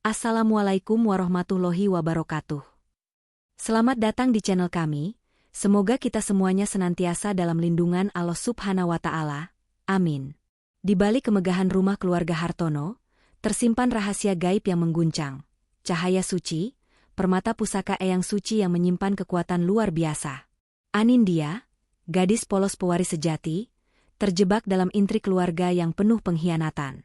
Assalamualaikum warahmatullahi wabarakatuh. Selamat datang di channel kami. Semoga kita semuanya senantiasa dalam lindungan Allah Subhanahu wa Ta'ala. Amin. Di balik kemegahan rumah keluarga Hartono, tersimpan rahasia gaib yang mengguncang. Cahaya suci, permata pusaka Eyang Suci yang menyimpan kekuatan luar biasa. Anindya, gadis polos pewaris sejati, terjebak dalam intrik keluarga yang penuh pengkhianatan.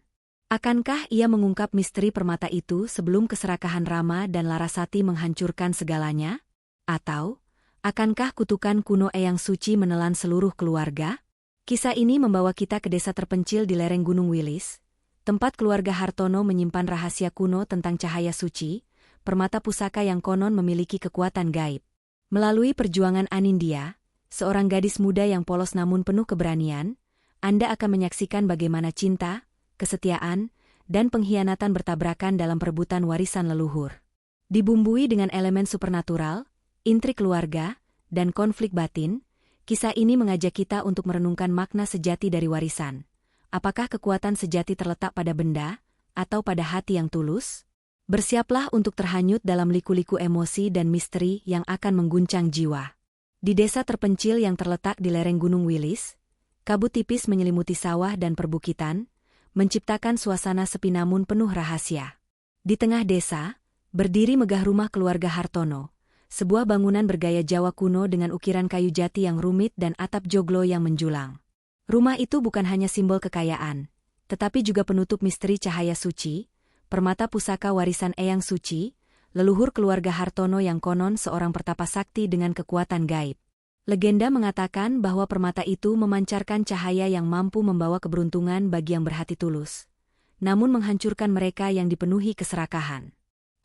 Akankah ia mengungkap misteri permata itu sebelum keserakahan Rama dan Larasati menghancurkan segalanya? Atau, akankah kutukan kuno Eyang Suci menelan seluruh keluarga? Kisah ini membawa kita ke desa terpencil di lereng Gunung Wilis, tempat keluarga Hartono menyimpan rahasia kuno tentang cahaya suci, permata pusaka yang konon memiliki kekuatan gaib. Melalui perjuangan Anindya, seorang gadis muda yang polos namun penuh keberanian, Anda akan menyaksikan bagaimana cinta, kesetiaan, dan pengkhianatan bertabrakan dalam perebutan warisan leluhur. Dibumbui dengan elemen supernatural, intrik keluarga, dan konflik batin, kisah ini mengajak kita untuk merenungkan makna sejati dari warisan. Apakah kekuatan sejati terletak pada benda, atau pada hati yang tulus? Bersiaplah untuk terhanyut dalam liku-liku emosi dan misteri yang akan mengguncang jiwa. Di desa terpencil yang terletak di lereng Gunung Wilis, kabut tipis menyelimuti sawah dan perbukitan, menciptakan suasana sepi namun penuh rahasia. Di tengah desa, berdiri megah rumah keluarga Hartono, sebuah bangunan bergaya Jawa kuno dengan ukiran kayu jati yang rumit dan atap joglo yang menjulang. Rumah itu bukan hanya simbol kekayaan, tetapi juga penutup misteri cahaya suci, permata pusaka warisan Eyang Suci, leluhur keluarga Hartono yang konon seorang pertapa sakti dengan kekuatan gaib. Legenda mengatakan bahwa permata itu memancarkan cahaya yang mampu membawa keberuntungan bagi yang berhati tulus, namun menghancurkan mereka yang dipenuhi keserakahan.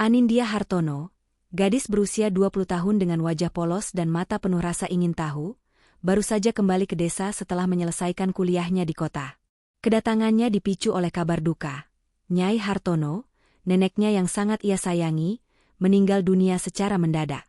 Anindya Hartono, gadis berusia 20 tahun dengan wajah polos dan mata penuh rasa ingin tahu, baru saja kembali ke desa setelah menyelesaikan kuliahnya di kota. Kedatangannya dipicu oleh kabar duka. Nyai Hartono, neneknya yang sangat ia sayangi, meninggal dunia secara mendadak.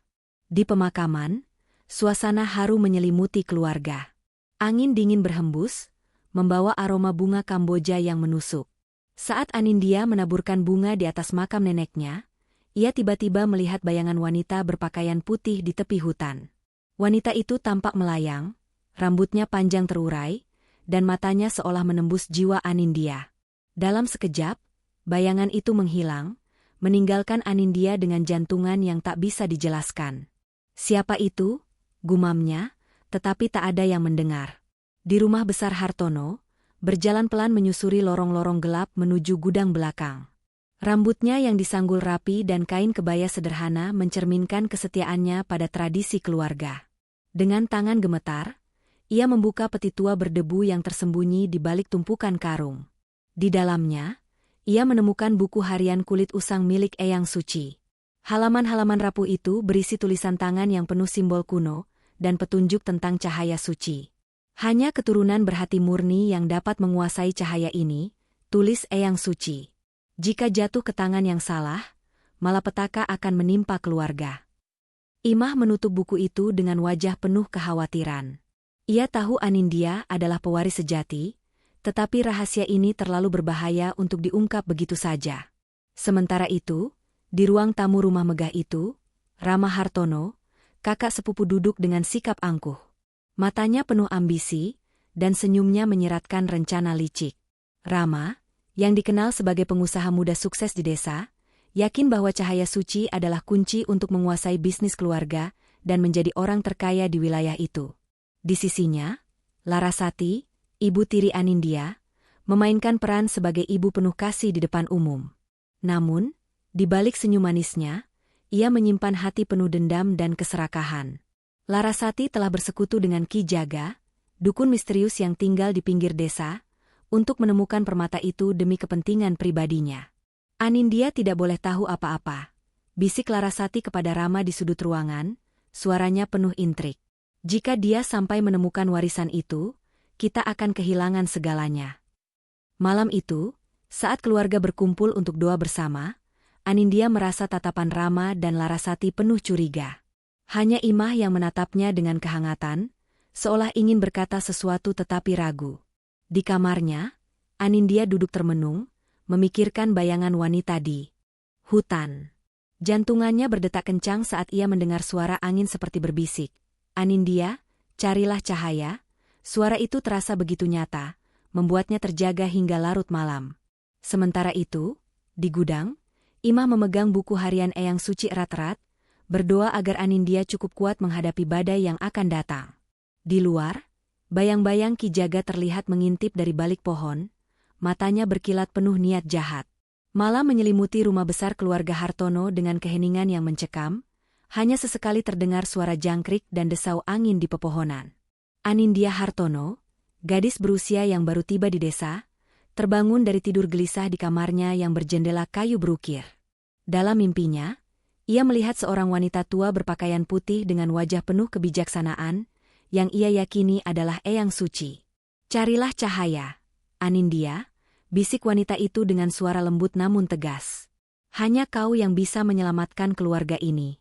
Di pemakaman, suasana haru menyelimuti keluarga. Angin dingin berhembus, membawa aroma bunga Kamboja yang menusuk. Saat Anindya menaburkan bunga di atas makam neneknya, ia tiba-tiba melihat bayangan wanita berpakaian putih di tepi hutan. Wanita itu tampak melayang, rambutnya panjang terurai, dan matanya seolah menembus jiwa Anindya. Dalam sekejap, bayangan itu menghilang, meninggalkan Anindya dengan jantungan yang tak bisa dijelaskan. Siapa itu? Gumamnya, tetapi tak ada yang mendengar. Di rumah besar Hartono, berjalan pelan menyusuri lorong-lorong gelap menuju gudang belakang. Rambutnya yang disanggul rapi dan kain kebaya sederhana mencerminkan kesetiaannya pada tradisi keluarga. Dengan tangan gemetar, ia membuka peti tua berdebu yang tersembunyi di balik tumpukan karung. Di dalamnya, ia menemukan buku harian kulit usang milik Eyang Suci. Halaman-halaman rapuh itu berisi tulisan tangan yang penuh simbol kuno dan petunjuk tentang cahaya suci. Hanya keturunan berhati murni yang dapat menguasai cahaya ini, tulis Eyang Suci. Jika jatuh ke tangan yang salah, malapetaka akan menimpa keluarga. Imah menutup buku itu dengan wajah penuh kekhawatiran. Ia tahu Anindya adalah pewaris sejati, tetapi rahasia ini terlalu berbahaya untuk diungkap begitu saja. Sementara itu, di ruang tamu rumah megah itu, Rama Hartono, kakak sepupu duduk dengan sikap angkuh. Matanya penuh ambisi, dan senyumnya menyeratkan rencana licik. Rama, yang dikenal sebagai pengusaha muda sukses di desa, yakin bahwa cahaya suci adalah kunci untuk menguasai bisnis keluarga dan menjadi orang terkaya di wilayah itu. Di sisinya, Larasati, ibu tiri Anindya, memainkan peran sebagai ibu penuh kasih di depan umum. Namun, di balik senyum manisnya, ia menyimpan hati penuh dendam dan keserakahan. Larasati telah bersekutu dengan Ki Jaga, dukun misterius yang tinggal di pinggir desa, untuk menemukan permata itu demi kepentingan pribadinya. Anindya tidak boleh tahu apa-apa, bisik Larasati kepada Rama di sudut ruangan, suaranya penuh intrik. Jika dia sampai menemukan warisan itu, kita akan kehilangan segalanya. Malam itu, saat keluarga berkumpul untuk doa bersama, Anindya merasa tatapan Rama dan Larasati penuh curiga. Hanya Imah yang menatapnya dengan kehangatan, seolah ingin berkata sesuatu tetapi ragu. Di kamarnya, Anindya duduk termenung, memikirkan bayangan wanita di Hutan. Jantungannya berdetak kencang saat ia mendengar suara angin seperti berbisik. Anindya, carilah cahaya. Suara itu terasa begitu nyata, membuatnya terjaga hingga larut malam. Sementara itu, di gudang, Imah memegang buku harian Eyang Suci erat-erat, berdoa agar Anindya cukup kuat menghadapi badai yang akan datang. Di luar, bayang-bayang Ki Jaga terlihat mengintip dari balik pohon, matanya berkilat penuh niat jahat. Malam menyelimuti rumah besar keluarga Hartono dengan keheningan yang mencekam, hanya sesekali terdengar suara jangkrik dan desau angin di pepohonan. Anindya Hartono, gadis berusia yang baru tiba di desa, terbangun dari tidur gelisah di kamarnya yang berjendela kayu berukir. Dalam mimpinya, ia melihat seorang wanita tua berpakaian putih dengan wajah penuh kebijaksanaan, yang ia yakini adalah Eyang Suci. Carilah cahaya, Anindya, bisik wanita itu dengan suara lembut namun tegas. Hanya kau yang bisa menyelamatkan keluarga ini.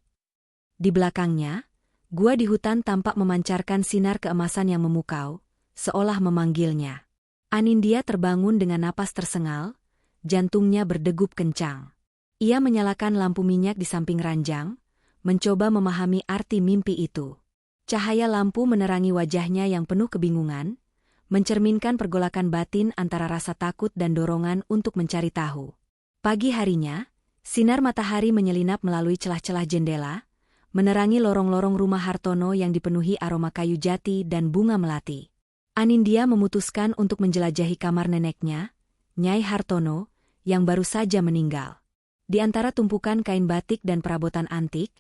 Di belakangnya, gua di hutan tampak memancarkan sinar keemasan yang memukau, seolah memanggilnya. Anindya terbangun dengan napas tersengal, jantungnya berdegup kencang. Ia menyalakan lampu minyak di samping ranjang, mencoba memahami arti mimpi itu. Cahaya lampu menerangi wajahnya yang penuh kebingungan, mencerminkan pergolakan batin antara rasa takut dan dorongan untuk mencari tahu. Pagi harinya, sinar matahari menyelinap melalui celah-celah jendela, menerangi lorong-lorong rumah Hartono yang dipenuhi aroma kayu jati dan bunga melati. Anindya memutuskan untuk menjelajahi kamar neneknya, Nyai Hartono, yang baru saja meninggal. Di antara tumpukan kain batik dan perabotan antik,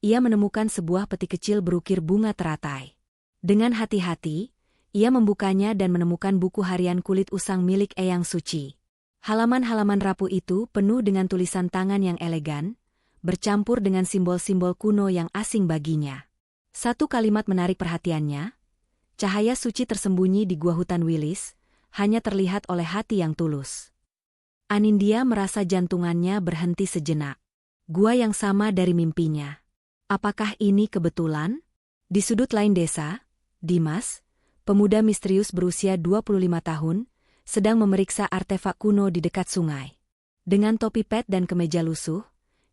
ia menemukan sebuah peti kecil berukir bunga teratai. Dengan hati-hati, ia membukanya dan menemukan buku harian kulit usang milik Eyang Suci. Halaman-halaman rapuh itu penuh dengan tulisan tangan yang elegan, bercampur dengan simbol-simbol kuno yang asing baginya. Satu kalimat menarik perhatiannya, cahaya suci tersembunyi di gua hutan Wilis, hanya terlihat oleh hati yang tulus. Anindya merasa jantungannya berhenti sejenak. Gua yang sama dari mimpinya. Apakah ini kebetulan? Di sudut lain desa, Dimas, pemuda misterius berusia 25 tahun, sedang memeriksa artefak kuno di dekat sungai. Dengan topi pet dan kemeja lusuh,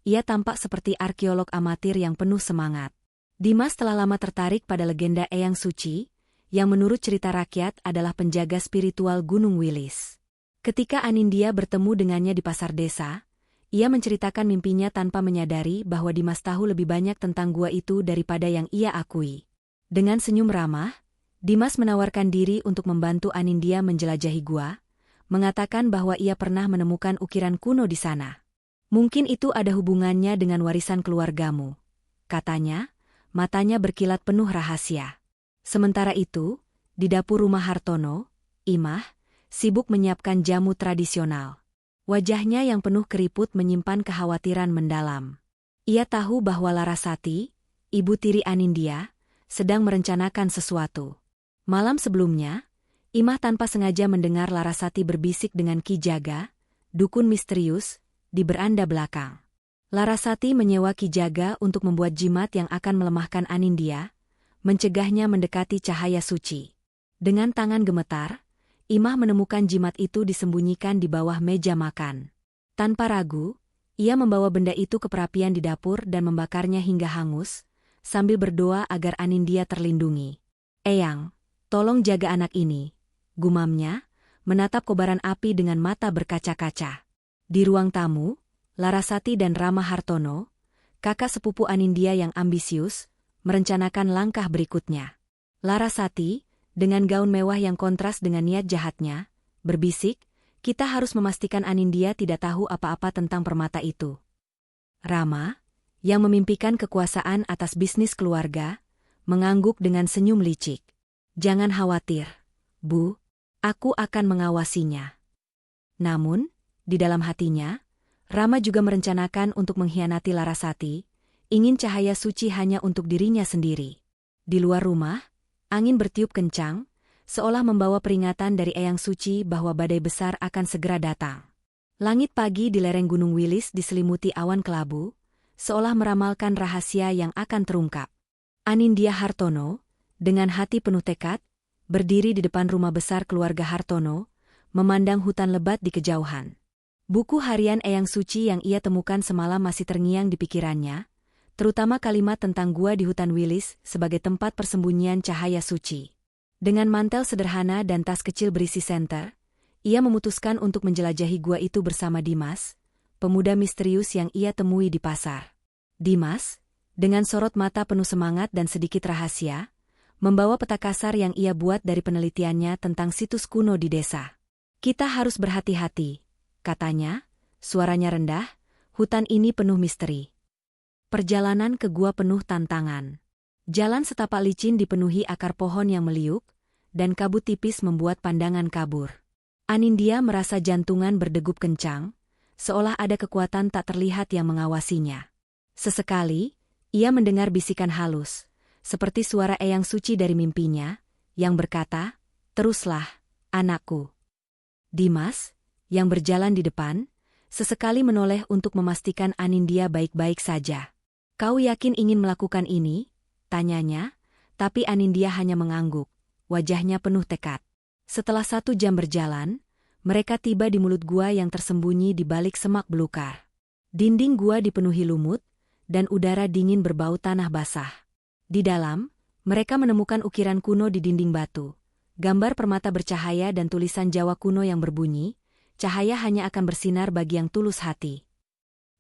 ia tampak seperti arkeolog amatir yang penuh semangat. Dimas telah lama tertarik pada legenda Eyang Suci, yang menurut cerita rakyat adalah penjaga spiritual Gunung Wilis. Ketika Anindya bertemu dengannya di pasar desa, ia menceritakan mimpinya tanpa menyadari bahwa Dimas tahu lebih banyak tentang gua itu daripada yang ia akui. Dengan senyum ramah, Dimas menawarkan diri untuk membantu Anindya menjelajahi gua, mengatakan bahwa ia pernah menemukan ukiran kuno di sana. Mungkin itu ada hubungannya dengan warisan keluargamu, katanya, matanya berkilat penuh rahasia. Sementara itu, di dapur rumah Hartono, Imah, sibuk menyiapkan jamu tradisional. Wajahnya yang penuh keriput menyimpan kekhawatiran mendalam. Ia tahu bahwa Larasati, ibu tiri Anindya, sedang merencanakan sesuatu. Malam sebelumnya, Imah tanpa sengaja mendengar Larasati berbisik dengan Ki Jaga, dukun misterius, di beranda belakang. Larasati menyewa Ki Jaga untuk membuat jimat yang akan melemahkan Anindya, mencegahnya mendekati cahaya suci. Dengan tangan gemetar, Imah menemukan jimat itu disembunyikan di bawah meja makan. Tanpa ragu, ia membawa benda itu ke perapian di dapur dan membakarnya hingga hangus, sambil berdoa agar Anindya terlindungi. "Eyang, tolong jaga anak ini," gumamnya, menatap kobaran api dengan mata berkaca-kaca. Di ruang tamu, Larasati dan Rama Hartono, kakak sepupu Anindya yang ambisius, merencanakan langkah berikutnya. Larasati, dengan gaun mewah yang kontras dengan niat jahatnya, berbisik, "Kita harus memastikan Anindya tidak tahu apa-apa tentang permata itu." Rama, yang memimpikan kekuasaan atas bisnis keluarga, mengangguk dengan senyum licik. "Jangan khawatir, Bu, aku akan mengawasinya." Namun, di dalam hatinya, Rama juga merencanakan untuk mengkhianati Larasati, ingin cahaya suci hanya untuk dirinya sendiri. Di luar rumah, angin bertiup kencang, seolah membawa peringatan dari Eyang Suci bahwa badai besar akan segera datang. Langit pagi di lereng Gunung Wilis diselimuti awan kelabu, seolah meramalkan rahasia yang akan terungkap. Anindya Hartono, dengan hati penuh tekad, berdiri di depan rumah besar keluarga Hartono, memandang hutan lebat di kejauhan. Buku harian Eyang Suci yang ia temukan semalam masih terngiang di pikirannya, terutama kalimat tentang gua di hutan Wilis sebagai tempat persembunyian cahaya suci. Dengan mantel sederhana dan tas kecil berisi senter, ia memutuskan untuk menjelajahi gua itu bersama Dimas, pemuda misterius yang ia temui di pasar. Dimas, dengan sorot mata penuh semangat dan sedikit rahasia, membawa peta kasar yang ia buat dari penelitiannya tentang situs kuno di desa. Kita harus berhati-hati, katanya, suaranya rendah, hutan ini penuh misteri. Perjalanan ke gua penuh tantangan. Jalan setapak licin dipenuhi akar pohon yang meliuk, dan kabut tipis membuat pandangan kabur. Anindya merasa jantungan berdegup kencang, seolah ada kekuatan tak terlihat yang mengawasinya. Sesekali, ia mendengar bisikan halus, seperti suara Eyang Suci dari mimpinya, yang berkata, "Teruslah, anakku." Dimas, yang berjalan di depan, sesekali menoleh untuk memastikan Anindya baik-baik saja. "Kau yakin ingin melakukan ini?" tanyanya, tapi Anindya hanya mengangguk, wajahnya penuh tekad. Setelah 1 jam berjalan, mereka tiba di mulut gua yang tersembunyi di balik semak belukar. Dinding gua dipenuhi lumut, dan udara dingin berbau tanah basah. Di dalam, mereka menemukan ukiran kuno di dinding batu, gambar permata bercahaya dan tulisan Jawa kuno yang berbunyi, "Cahaya hanya akan bersinar bagi yang tulus hati."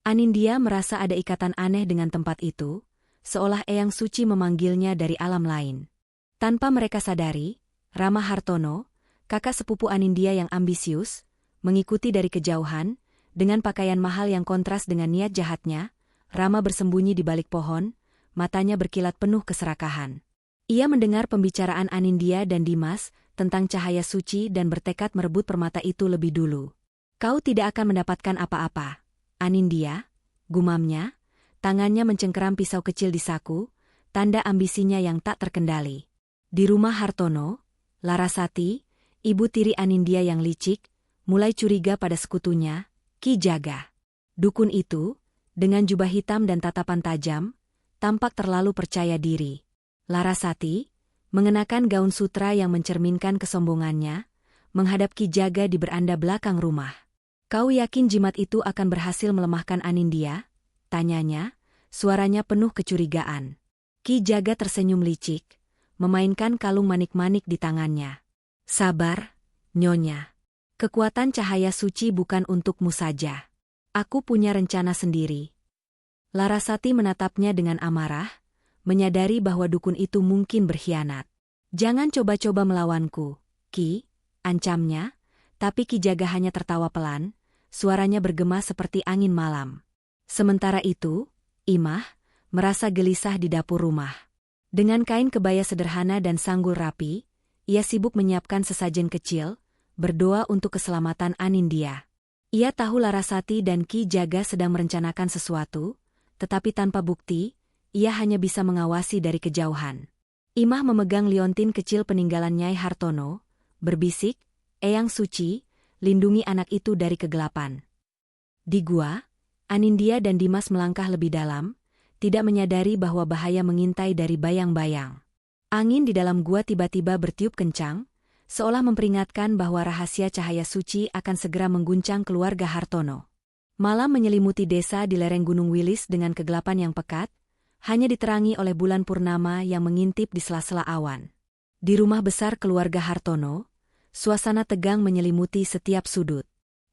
Anindya merasa ada ikatan aneh dengan tempat itu, seolah Eyang Suci memanggilnya dari alam lain. Tanpa mereka sadari, Rama Hartono, kakak sepupu Anindya yang ambisius, mengikuti dari kejauhan, dengan pakaian mahal yang kontras dengan niat jahatnya. Rama bersembunyi di balik pohon, matanya berkilat penuh keserakahan. Ia mendengar pembicaraan Anindya dan Dimas tentang cahaya suci dan bertekad merebut permata itu lebih dulu. "Kau tidak akan mendapatkan apa-apa, Anindya," gumamnya, tangannya mencengkeram pisau kecil di saku, tanda ambisinya yang tak terkendali. Di rumah Hartono, Larasati, ibu tiri Anindya yang licik, mulai curiga pada sekutunya, Ki Jaga. Dukun itu, dengan jubah hitam dan tatapan tajam, tampak terlalu percaya diri. Larasati, mengenakan gaun sutra yang mencerminkan kesombongannya, menghadap Ki Jaga di beranda belakang rumah. "Kau yakin jimat itu akan berhasil melemahkan Anindya?" tanyanya, suaranya penuh kecurigaan. Ki Jaga tersenyum licik, memainkan kalung manik-manik di tangannya. "Sabar, Nyonya. Kekuatan cahaya suci bukan untukmu saja. Aku punya rencana sendiri." Larasati menatapnya dengan amarah, menyadari bahwa dukun itu mungkin berkhianat. "Jangan coba-coba melawanku, Ki," ancamnya, tapi Ki Jaga hanya tertawa pelan, suaranya bergema seperti angin malam. Sementara itu, Imah merasa gelisah di dapur rumah. Dengan kain kebaya sederhana dan sanggul rapi, ia sibuk menyiapkan sesajen kecil, berdoa untuk keselamatan Anindya. Ia tahu Larasati dan Ki Jaga sedang merencanakan sesuatu, tetapi tanpa bukti, ia hanya bisa mengawasi dari kejauhan. Imah memegang liontin kecil peninggalan Nyai Hartono, berbisik, "Eyang Suci, lindungi anak itu dari kegelapan." Di gua, Anindya dan Dimas melangkah lebih dalam, tidak menyadari bahwa bahaya mengintai dari bayang-bayang. Angin di dalam gua tiba-tiba bertiup kencang, seolah memperingatkan bahwa rahasia cahaya suci akan segera mengguncang keluarga Hartono. Malam menyelimuti desa di lereng Gunung Wilis dengan kegelapan yang pekat, hanya diterangi oleh bulan purnama yang mengintip di sela-sela awan. Di rumah besar keluarga Hartono, suasana tegang menyelimuti setiap sudut.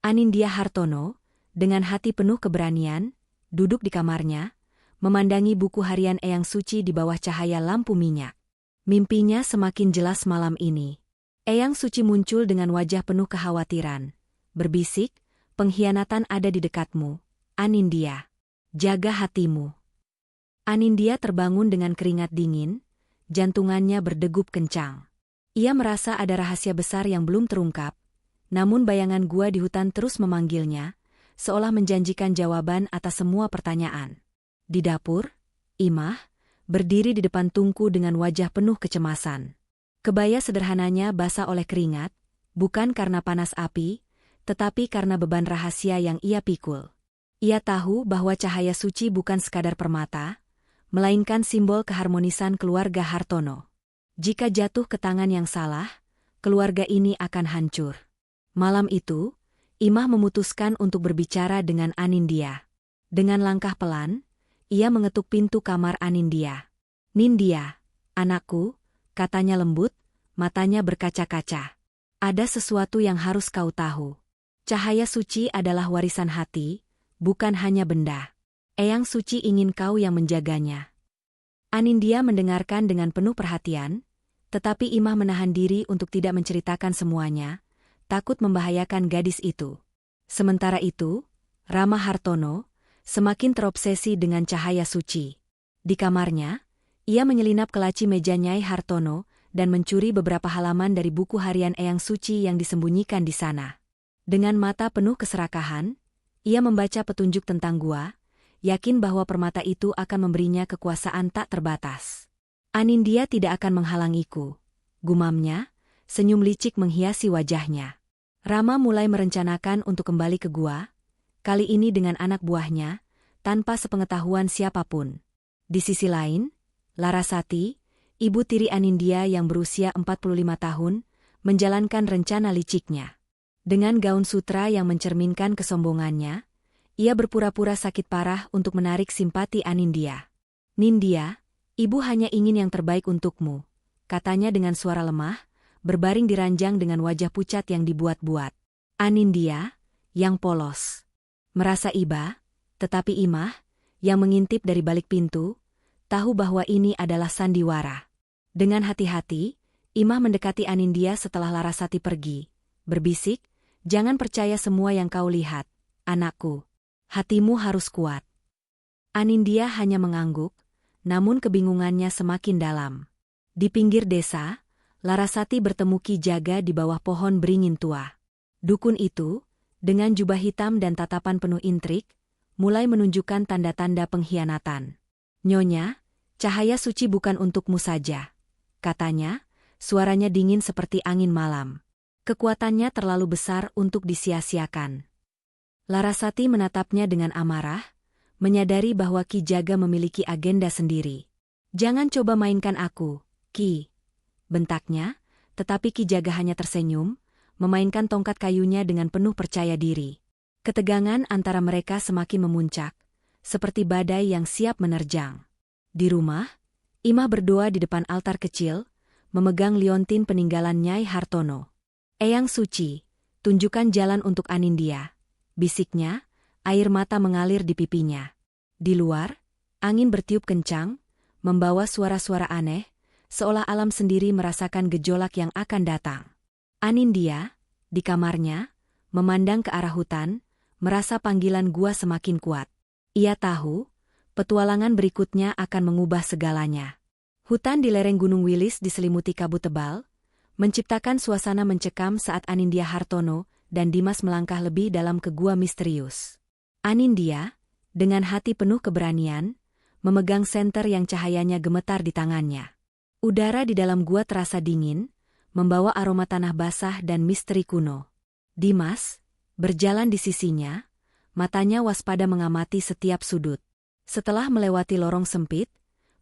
Anindya Hartono, dengan hati penuh keberanian, duduk di kamarnya, memandangi buku harian Eyang Suci di bawah cahaya lampu minyak. Mimpinya semakin jelas malam ini. Eyang Suci muncul dengan wajah penuh kekhawatiran, berbisik, "Pengkhianatan ada di dekatmu, Anindya. Jaga hatimu." Anindya terbangun dengan keringat dingin, jantungannya berdegup kencang. Ia merasa ada rahasia besar yang belum terungkap, namun bayangan gua di hutan terus memanggilnya, seolah menjanjikan jawaban atas semua pertanyaan. Di dapur, Imah berdiri di depan tungku dengan wajah penuh kecemasan. Kebaya sederhananya basah oleh keringat, bukan karena panas api, tetapi karena beban rahasia yang ia pikul. Ia tahu bahwa cahaya suci bukan sekadar permata, melainkan simbol keharmonisan keluarga Hartono. Jika jatuh ke tangan yang salah, keluarga ini akan hancur. Malam itu, Imah memutuskan untuk berbicara dengan Anindya. Dengan langkah pelan, ia mengetuk pintu kamar Anindya. "Nindya, anakku," katanya lembut, matanya berkaca-kaca. "Ada sesuatu yang harus kau tahu. Cahaya suci adalah warisan hati, bukan hanya benda. Eyang Suci ingin kau yang menjaganya." Anindya mendengarkan dengan penuh perhatian, tetapi Imah menahan diri untuk tidak menceritakan semuanya, takut membahayakan gadis itu. Sementara itu, Rama Hartono semakin terobsesi dengan cahaya suci. Di kamarnya, ia menyelinap ke laci meja Nyai Hartono dan mencuri beberapa halaman dari buku harian Eyang Suci yang disembunyikan di sana. Dengan mata penuh keserakahan, ia membaca petunjuk tentang gua, yakin bahwa permata itu akan memberinya kekuasaan tak terbatas. "Anindya tidak akan menghalangiku," gumamnya, senyum licik menghiasi wajahnya. Rama mulai merencanakan untuk kembali ke gua, kali ini dengan anak buahnya, tanpa sepengetahuan siapapun. Di sisi lain, Larasati, ibu tiri Anindya yang berusia 45 tahun, menjalankan rencana liciknya. Dengan gaun sutra yang mencerminkan kesombongannya, ia berpura-pura sakit parah untuk menarik simpati Anindya. "Nindya, ibu hanya ingin yang terbaik untukmu," katanya dengan suara lemah, berbaring di ranjang dengan wajah pucat yang dibuat-buat. Anindya, yang polos, merasa iba, tetapi Imah, yang mengintip dari balik pintu, tahu bahwa ini adalah sandiwara. Dengan hati-hati, Imah mendekati Anindya setelah Larasati pergi, berbisik, "Jangan percaya semua yang kau lihat, anakku. Hatimu harus kuat." Anindya hanya mengangguk, namun kebingungannya semakin dalam. Di pinggir desa, Larasati bertemu Ki Jaga di bawah pohon beringin tua. Dukun itu, dengan jubah hitam dan tatapan penuh intrik, mulai menunjukkan tanda-tanda pengkhianatan. "Nyonya, cahaya suci bukan untukmu saja," katanya, suaranya dingin seperti angin malam. "Kekuatannya terlalu besar untuk disia-siakan." Larasati menatapnya dengan amarah, menyadari bahwa Ki Jaga memiliki agenda sendiri. "Jangan coba mainkan aku, Ki," bentaknya, tetapi Ki Jaga hanya tersenyum, memainkan tongkat kayunya dengan penuh percaya diri. Ketegangan antara mereka semakin memuncak, seperti badai yang siap menerjang. Di rumah, Imah berdoa di depan altar kecil, memegang liontin peninggalan Nyai Hartono. "Eyang Suci, tunjukkan jalan untuk Anindya," bisiknya, air mata mengalir di pipinya. Di luar, angin bertiup kencang, membawa suara-suara aneh, seolah alam sendiri merasakan gejolak yang akan datang. Anindya, di kamarnya, memandang ke arah hutan, merasa panggilan gua semakin kuat. Ia tahu, petualangan berikutnya akan mengubah segalanya. Hutan di lereng Gunung Wilis diselimuti kabut tebal, menciptakan suasana mencekam saat Anindya Hartono dan Dimas melangkah lebih dalam ke gua misterius. Anindya, dengan hati penuh keberanian, memegang senter yang cahayanya gemetar di tangannya. Udara di dalam gua terasa dingin, membawa aroma tanah basah dan misteri kuno. Dimas, berjalan di sisinya, matanya waspada mengamati setiap sudut. Setelah melewati lorong sempit,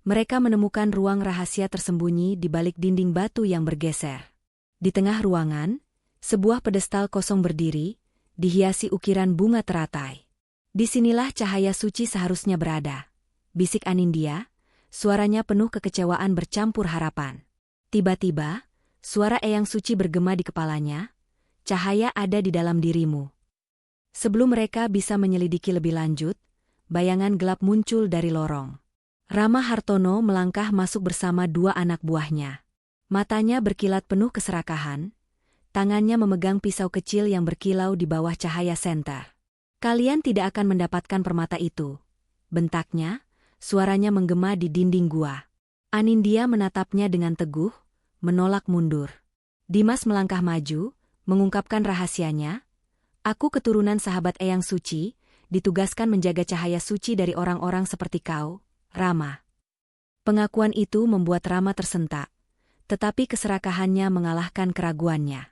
mereka menemukan ruang rahasia tersembunyi di balik dinding batu yang bergeser. Di tengah ruangan, sebuah pedestal kosong berdiri, dihiasi ukiran bunga teratai. "Disinilah cahaya suci seharusnya berada," bisik Anindya, suaranya penuh kekecewaan bercampur harapan. Tiba-tiba, suara Eyang Suci bergema di kepalanya, "Cahaya ada di dalam dirimu." Sebelum mereka bisa menyelidiki lebih lanjut, bayangan gelap muncul dari lorong. Rama Hartono melangkah masuk bersama dua anak buahnya. Matanya berkilat penuh keserakahan, tangannya memegang pisau kecil yang berkilau di bawah cahaya senter. "Kalian tidak akan mendapatkan permata itu," bentaknya, suaranya menggema di dinding gua. Anindya menatapnya dengan teguh, menolak mundur. Dimas melangkah maju, mengungkapkan rahasianya. "Aku keturunan sahabat Eyang Suci, ditugaskan menjaga cahaya suci dari orang-orang seperti kau, Rama." Pengakuan itu membuat Rama tersentak, tetapi keserakahannya mengalahkan keraguannya.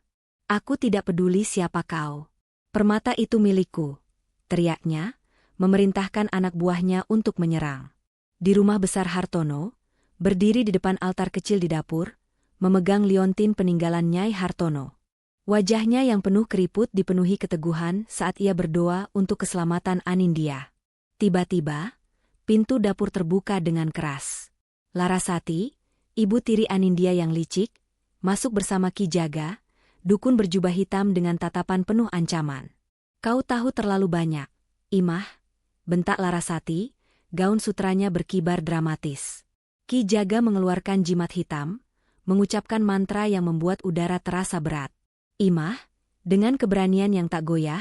"Aku tidak peduli siapa kau. Permata itu milikku," teriaknya, memerintahkan anak buahnya untuk menyerang. Di rumah besar Hartono, berdiri di depan altar kecil di dapur, memegang liontin peninggalan Nyai Hartono. Wajahnya yang penuh keriput dipenuhi keteguhan saat ia berdoa untuk keselamatan Anindya. Tiba-tiba, pintu dapur terbuka dengan keras. Larasati, ibu tiri Anindya yang licik, masuk bersama Ki Jaga, dukun berjubah hitam dengan tatapan penuh ancaman. Kau tahu terlalu banyak, Imah, bentak Larasati, gaun sutranya berkibar dramatis. Ki Jaga mengeluarkan jimat hitam, mengucapkan mantra yang membuat udara terasa berat. Imah, dengan keberanian yang tak goyah,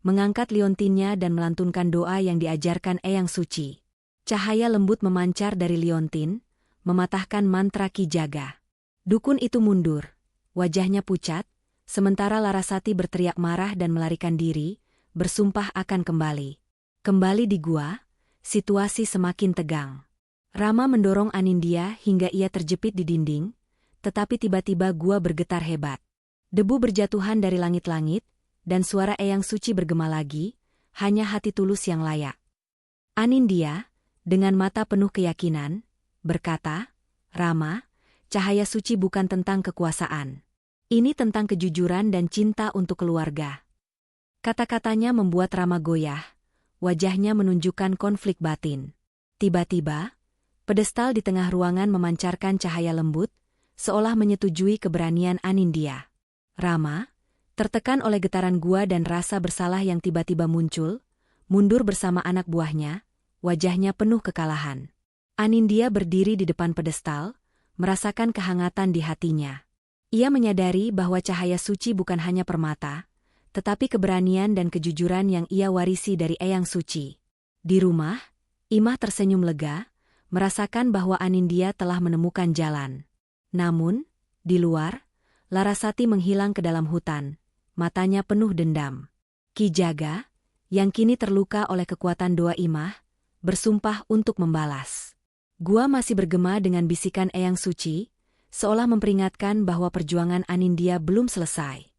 mengangkat liontinnya dan melantunkan doa yang diajarkan Eyang Suci. Cahaya lembut memancar dari liontin, mematahkan mantra Ki Jaga. Dukun itu mundur, wajahnya pucat, sementara Larasati berteriak marah dan melarikan diri, bersumpah akan kembali. Kembali di gua, situasi semakin tegang. Rama mendorong Anindya hingga ia terjepit di dinding, tetapi tiba-tiba gua bergetar hebat. Debu berjatuhan dari langit-langit, dan suara Eyang Suci bergema lagi, hanya hati tulus yang layak. Anindya, dengan mata penuh keyakinan, berkata, Rama, cahaya suci bukan tentang kekuasaan. Ini tentang kejujuran dan cinta untuk keluarga. Kata-katanya membuat Rama goyah, wajahnya menunjukkan konflik batin. Tiba-tiba, pedestal di tengah ruangan memancarkan cahaya lembut, seolah menyetujui keberanian Anindya. Rama, tertekan oleh getaran gua dan rasa bersalah yang tiba-tiba muncul, mundur bersama anak buahnya, wajahnya penuh kekalahan. Anindya berdiri di depan pedestal, merasakan kehangatan di hatinya. Ia menyadari bahwa cahaya suci bukan hanya permata, tetapi keberanian dan kejujuran yang ia warisi dari Eyang Suci. Di rumah, Imah tersenyum lega, merasakan bahwa Anindya telah menemukan jalan. Namun, di luar, Larasati menghilang ke dalam hutan, matanya penuh dendam. Ki Jaga, yang kini terluka oleh kekuatan doa Imah, bersumpah untuk membalas. Gua masih bergema dengan bisikan Eyang Suci, seolah memperingatkan bahwa perjuangan Anindya belum selesai.